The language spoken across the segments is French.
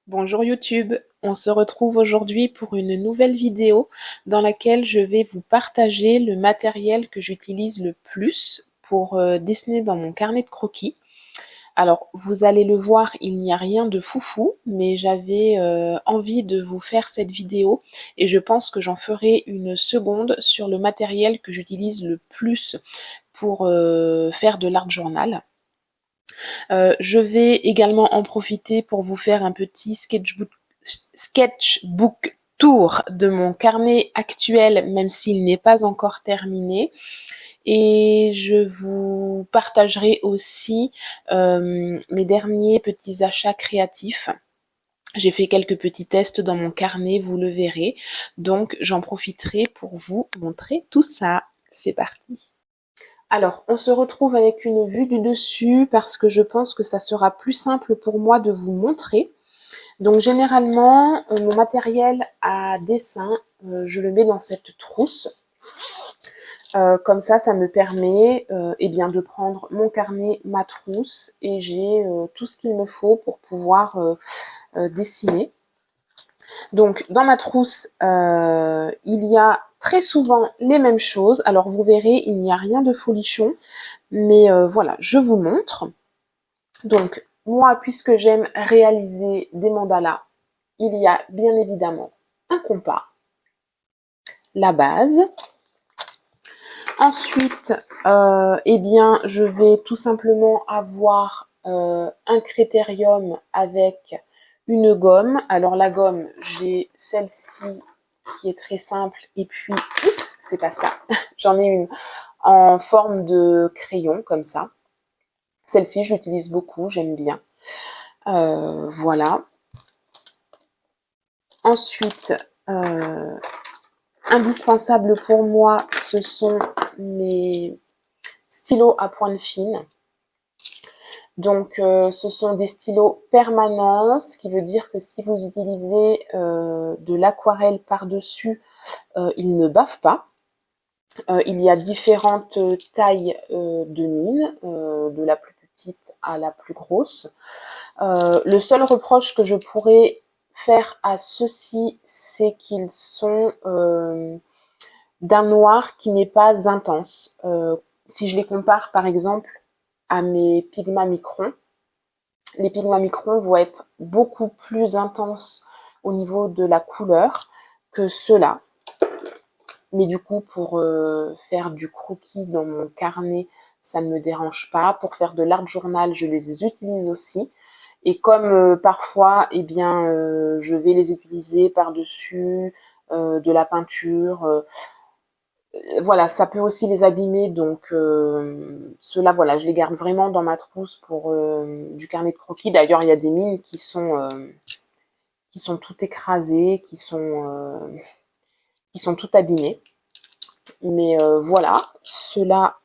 Bonjour YouTube, on se retrouve aujourd'hui pour une nouvelle vidéo dans laquelle je vais vous partager le matériel que j'utilise le plus pour dessiner dans mon carnet de croquis. Alors vous allez le voir, il n'y a rien de foufou, mais j'avais envie de vous faire cette vidéo et je pense que j'en ferai une seconde sur le matériel que j'utilise le plus pour faire de l'art journal. Je vais également en profiter pour vous faire un petit sketchbook tour de mon carnet actuel, même s'il n'est pas encore terminé. Et je vous partagerai aussi mes derniers petits achats créatifs. J'ai fait quelques petits tests dans mon carnet, vous le verrez. Donc j'en profiterai pour vous montrer tout ça. C'est parti. Alors, on se retrouve avec une vue du dessus parce que je pense que ça sera plus simple pour moi de vous montrer. Donc, généralement, mon matériel à dessin, je le mets dans cette trousse. Comme ça me permet bien de prendre mon carnet, ma trousse et j'ai tout ce qu'il me faut pour pouvoir dessiner. Donc, dans ma trousse, il y a très souvent les mêmes choses. Alors, vous verrez, il n'y a rien de folichon. Mais voilà, je vous montre. Donc, moi, puisque j'aime réaliser des mandalas, il y a bien évidemment un compas, la base. Ensuite, je vais tout simplement avoir un critérium avec une gomme. Alors la gomme, j'ai celle-ci qui est très simple et puis, oups, c'est pas ça. J'en ai une en forme de crayon comme ça. Celle-ci, je l'utilise beaucoup, j'aime bien. Voilà. Ensuite, indispensable pour moi, ce sont mes stylos à pointe fine. Donc, ce sont des stylos permanents, ce qui veut dire que si vous utilisez de l'aquarelle par-dessus, ils ne bavent pas. Il y a différentes tailles de mine, de la plus petite à la plus grosse. Le seul reproche que je pourrais faire à ceux-ci, c'est qu'ils sont d'un noir qui n'est pas intense. Si je les compare par exemple à mes Pigma Micron, les Pigma Micron vont être beaucoup plus intenses au niveau de la couleur que ceux-là. Mais du coup, pour faire du croquis dans mon carnet, ça ne me dérange pas. Pour faire de l'art journal, je les utilise aussi. Et comme parfois, je vais les utiliser par-dessus de la peinture. Voilà, ça peut aussi les abîmer. Donc, ceux-là, voilà, je les garde vraiment dans ma trousse pour du carnet de croquis. D'ailleurs, il y a des mines qui sont tout écrasées, qui sont tout abîmées. Mais voilà, ceux-là,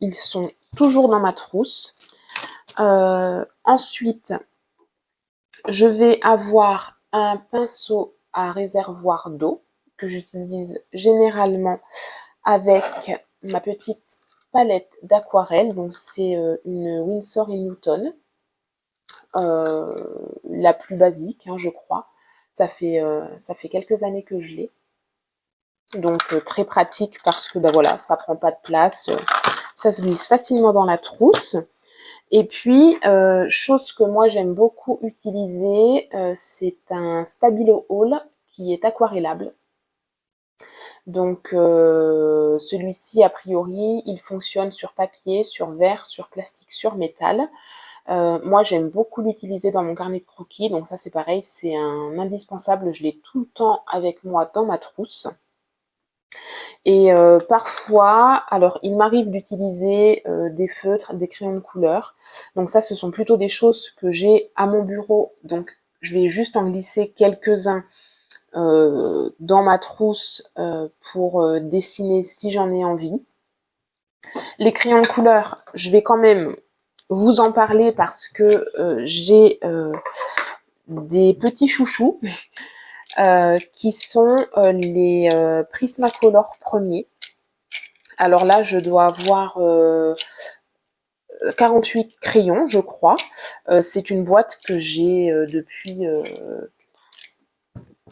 ils sont toujours dans ma trousse. Ensuite, je vais avoir un pinceau à réservoir d'eau que j'utilise généralement avec ma petite palette d'aquarelle. Donc c'est une Winsor & Newton, la plus basique, hein, je crois. Ça fait quelques années que je l'ai. Donc très pratique parce que voilà, ça prend pas de place, ça se glisse facilement dans la trousse. Et puis, chose que moi j'aime beaucoup utiliser, c'est un Stabilo All qui est aquarellable. Donc celui-ci, a priori, il fonctionne sur papier, sur verre, sur plastique, sur métal. Moi j'aime beaucoup l'utiliser dans mon carnet de croquis, donc ça c'est pareil, c'est un indispensable, je l'ai tout le temps avec moi dans ma trousse. Et parfois, alors il m'arrive d'utiliser des feutres, des crayons de couleur. Donc ça, ce sont plutôt des choses que j'ai à mon bureau. Donc je vais juste en glisser quelques-uns dans ma trousse pour dessiner si j'en ai envie. Les crayons de couleur, je vais quand même vous en parler parce que j'ai des petits chouchous. Qui sont les Prismacolor premiers. Alors là, je dois avoir 48 crayons, je crois. C'est une boîte que j'ai depuis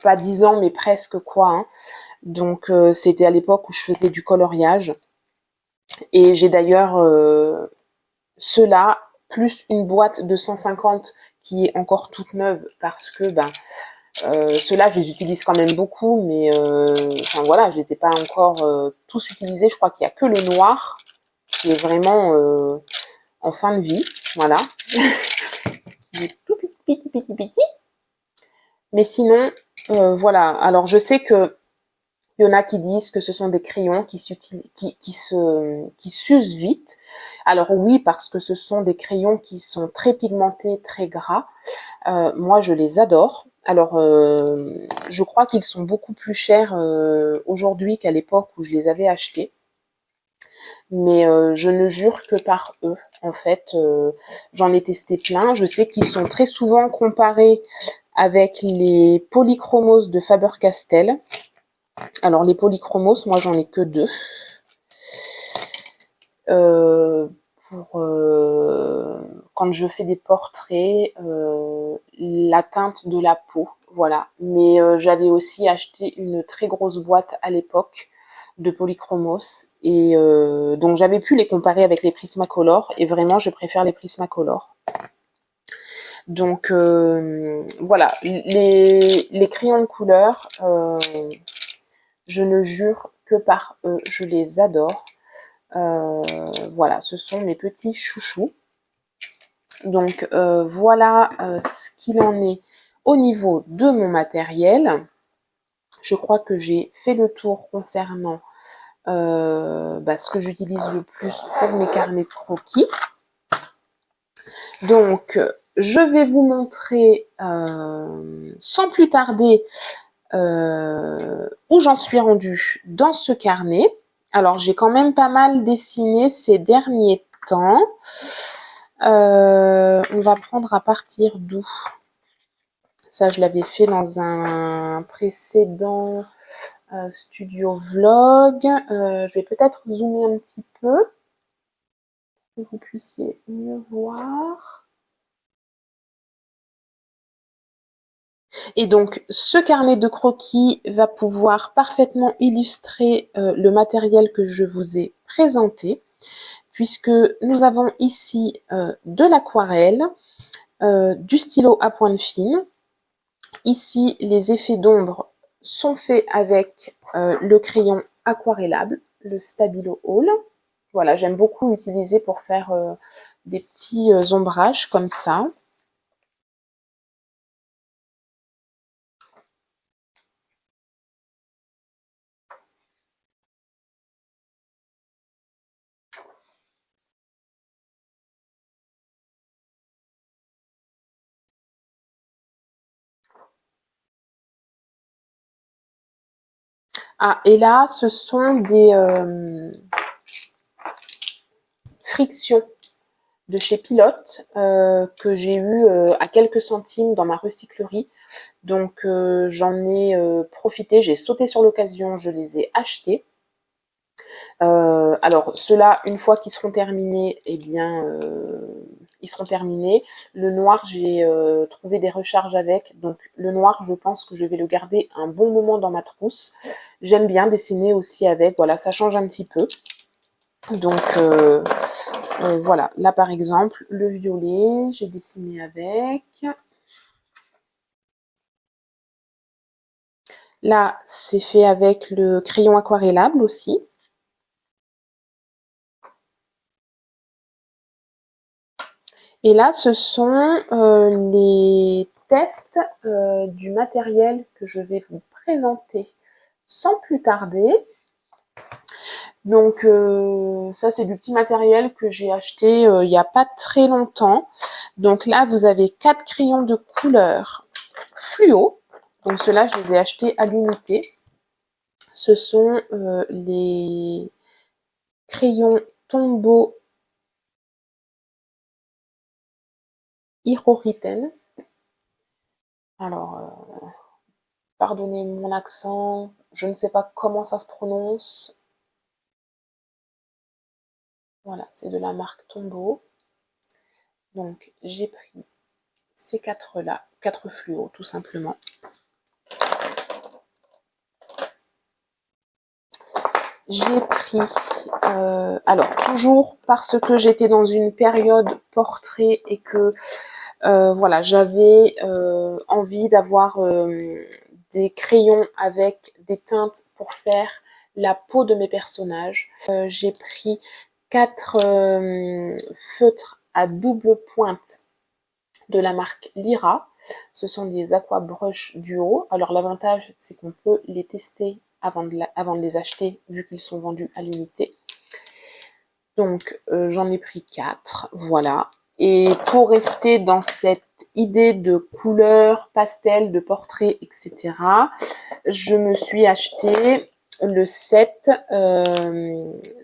pas 10 ans, mais presque quoi. Hein. Donc c'était à l'époque où je faisais du coloriage. Et j'ai d'ailleurs cela, plus une boîte de 150 qui est encore toute neuve parce que ceux-là, je les utilise quand même beaucoup, mais enfin voilà, je les ai pas encore tous utilisés. Je crois qu'il y a que le noir qui est vraiment en fin de vie, voilà, qui est tout petit. Mais sinon, voilà. Alors je sais que il y en a qui disent que ce sont des crayons qui s'usent vite. Alors oui, parce que ce sont des crayons qui sont très pigmentés, très gras. Moi, je les adore. Alors, je crois qu'ils sont beaucoup plus chers aujourd'hui qu'à l'époque où je les avais achetés. Mais je ne jure que par eux. En fait, j'en ai testé plein. Je sais qu'ils sont très souvent comparés avec les polychromos de Faber-Castell. Alors, les polychromos, moi, j'en ai que deux. Pour quand je fais des portraits, la teinte de la peau, voilà. Mais j'avais aussi acheté une très grosse boîte à l'époque de polychromos et donc j'avais pu les comparer avec les Prismacolor et vraiment je préfère les Prismacolor. Donc voilà, les crayons de couleur, je ne jure que par eux, je les adore. Voilà, ce sont mes petits chouchous. Donc voilà ce qu'il en est au niveau de mon matériel. Je crois que j'ai fait le tour concernant ce que j'utilise le plus pour mes carnets de croquis. Donc je vais vous montrer sans plus tarder où j'en suis rendue dans ce carnet. Alors j'ai quand même pas mal dessiné ces derniers temps. On va prendre à partir d'où? Ça, je l'avais fait dans un précédent studio vlog. Je vais peut-être zoomer un petit peu pour que vous puissiez mieux voir. Et donc, ce carnet de croquis va pouvoir parfaitement illustrer le matériel que je vous ai présenté, puisque nous avons ici de l'aquarelle, du stylo à pointe fine. Ici, les effets d'ombre sont faits avec le crayon aquarellable, le Stabilo All. Voilà, j'aime beaucoup l'utiliser pour faire des petits ombrages comme ça. Ah, et là, ce sont des frictions de chez Pilote que j'ai eu à quelques centimes dans ma recyclerie. Donc j'en ai profité, j'ai sauté sur l'occasion, je les ai achetés. Alors ceux-là, une fois qu'ils seront terminés, eh bien ils seront terminés. Le noir, j'ai trouvé des recharges avec. Donc le noir, je pense que je vais le garder un bon moment dans ma trousse. J'aime bien dessiner aussi avec. Voilà, ça change un petit peu. Donc voilà, là par exemple, le violet, j'ai dessiné avec. Là, c'est fait avec le crayon aquarellable aussi. Et là, ce sont les tests du matériel que je vais vous présenter sans plus tarder. Donc ça, c'est du petit matériel que j'ai acheté il n'y a pas très longtemps. Donc là, vous avez 4 crayons de couleur fluo. Donc ceux-là, je les ai achetés à l'unité. Ce sont les crayons Tombow Hiroriten. Alors, pardonnez mon accent, je ne sais pas comment ça se prononce. Voilà, c'est de la marque Tombow. Donc j'ai pris ces 4 là, 4 fluos tout simplement. J'ai pris, alors toujours parce que j'étais dans une période portrait et que voilà, j'avais envie d'avoir des crayons avec des teintes pour faire la peau de mes personnages. J'ai pris 4 feutres à double pointe de la marque Lyra. Ce sont des Aqua Brush Duo. Alors l'avantage, c'est qu'on peut les tester avant de les acheter, vu qu'ils sont vendus à l'unité. Donc j'en ai pris 4, voilà. Et pour rester dans cette idée de couleurs, pastel, de portraits, etc., je me suis acheté le set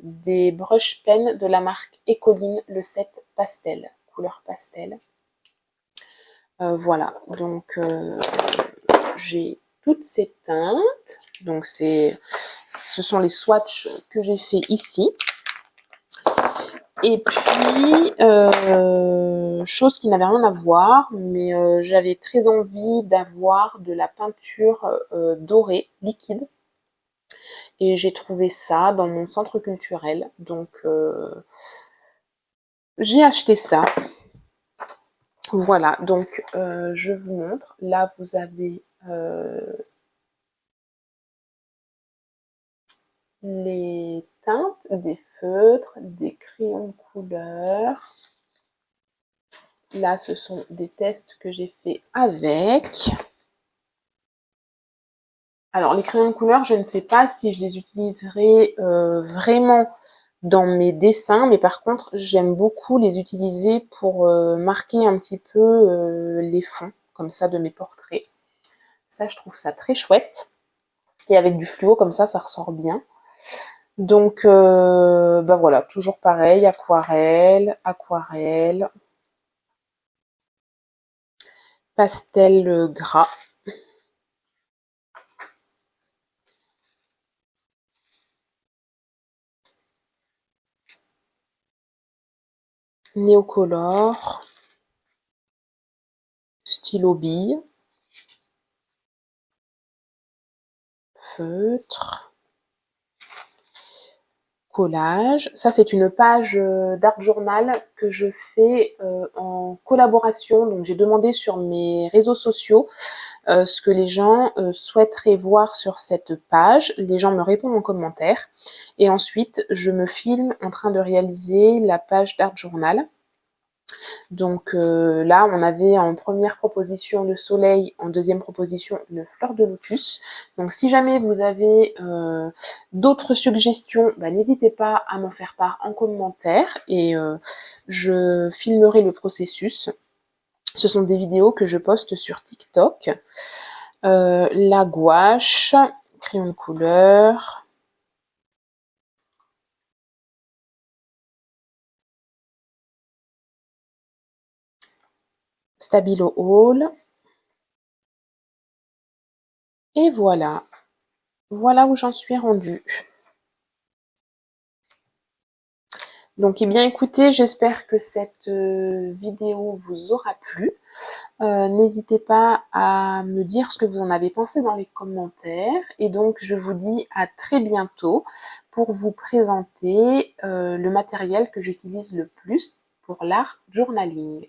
des brush pens de la marque Ecoline, le set pastel, couleur pastel. Voilà, donc j'ai toutes ces teintes. Donc ce sont les swatchs que j'ai fait ici. Et puis, chose qui n'avait rien à voir, mais j'avais très envie d'avoir de la peinture dorée, liquide. Et j'ai trouvé ça dans mon centre culturel. Donc, j'ai acheté ça. Voilà, donc je vous montre. Là, vous avez les teintes, des feutres, des crayons couleur. Là, ce sont des tests que j'ai fait avec. Alors, les crayons de couleur, je ne sais pas si je les utiliserai vraiment dans mes dessins, mais par contre, j'aime beaucoup les utiliser pour marquer un petit peu les fonds, comme ça, de mes portraits. Ça, je trouve ça très chouette. Et avec du fluo, comme ça ressort bien. Donc, bah voilà, toujours pareil, aquarelle, aquarelle, pastel gras. Néocolor, stylo bille, feutre, collage. Ça, c'est une page d'art journal que je fais en collaboration. Donc, j'ai demandé sur mes réseaux sociaux ce que les gens souhaiteraient voir sur cette page. Les gens me répondent en commentaire. Et ensuite, je me filme en train de réaliser la page d'art journal. Donc là, on avait en première proposition le soleil, en deuxième proposition une fleur de lotus. Donc si jamais vous avez d'autres suggestions, bah, n'hésitez pas à m'en faire part en commentaire et je filmerai le processus. Ce sont des vidéos que je poste sur TikTok. La gouache, crayon de couleur, Stabilo Hall. Et voilà. Voilà où j'en suis rendue. Donc, eh bien, écoutez, j'espère que cette vidéo vous aura plu. N'hésitez pas à me dire ce que vous en avez pensé dans les commentaires. Et donc, je vous dis à très bientôt pour vous présenter le matériel que j'utilise le plus pour l'art journaling.